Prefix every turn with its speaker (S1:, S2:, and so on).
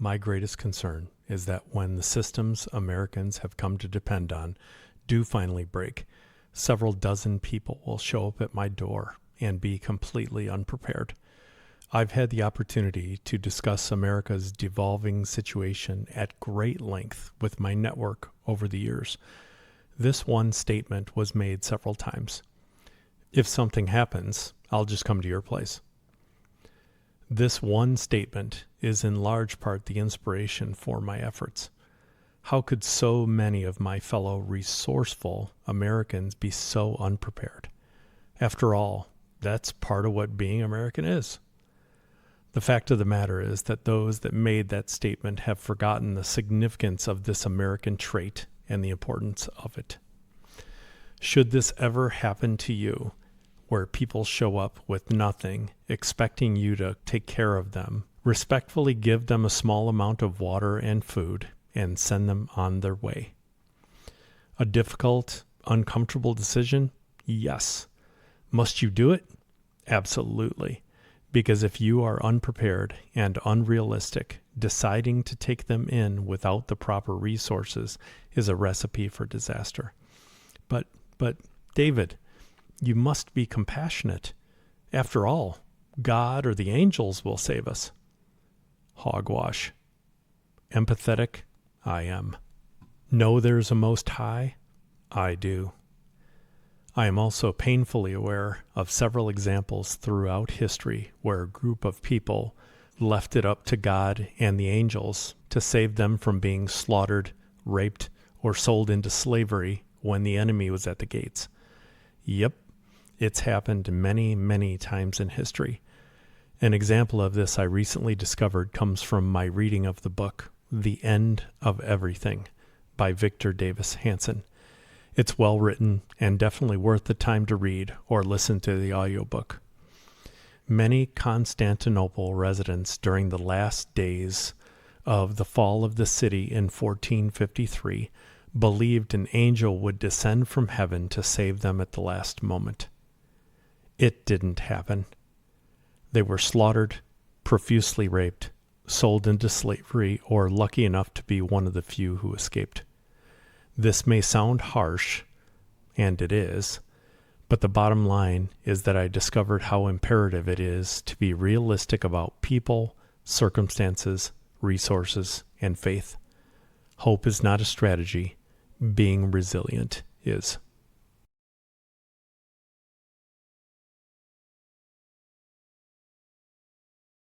S1: My greatest concern is that when the systems Americans have come to depend on do finally break, several dozen people will show up at my door and be completely unprepared. I've had the opportunity to discuss America's devolving situation at great length with my network over the years. This one statement was made several times. If something happens, I'll just come to your place. This one statement is in large part the inspiration for my efforts. How could so many of my fellow resourceful Americans be so unprepared? After all, that's part of what being American is. The fact of the matter is that those that made that statement have forgotten the significance of this American trait and the importance of it. Should this ever happen to you, where people show up with nothing, expecting you to take care of them, respectfully give them a small amount of water and food, and send them on their way. A difficult, uncomfortable decision? Yes. Must you do it? Absolutely. Because if you are unprepared and unrealistic, deciding to take them in without the proper resources is a recipe for disaster. But David, you must be compassionate. After all, God or the angels will save us. Hogwash. Empathetic? I am. Know there's a Most High? I do. I am also painfully aware of several examples throughout history where a group of people left it up to God and the angels to save them from being slaughtered, raped, or sold into slavery when the enemy was at the gates. Yep, it's happened many, many times in history. An example of this I recently discovered comes from my reading of the book, The End of Everything, by Victor Davis Hanson. It's well written and definitely worth the time to read or listen to the audiobook. Many Constantinople residents during the last days of the fall of the city in 1453 believed an angel would descend from heaven to save them at the last moment. It didn't happen. They were slaughtered, profusely raped, sold into slavery, or lucky enough to be one of the few who escaped. This may sound harsh, and it is, but the bottom line is that I discovered how imperative it is to be realistic about people, circumstances, resources, and faith. Hope is not a strategy. Being resilient is.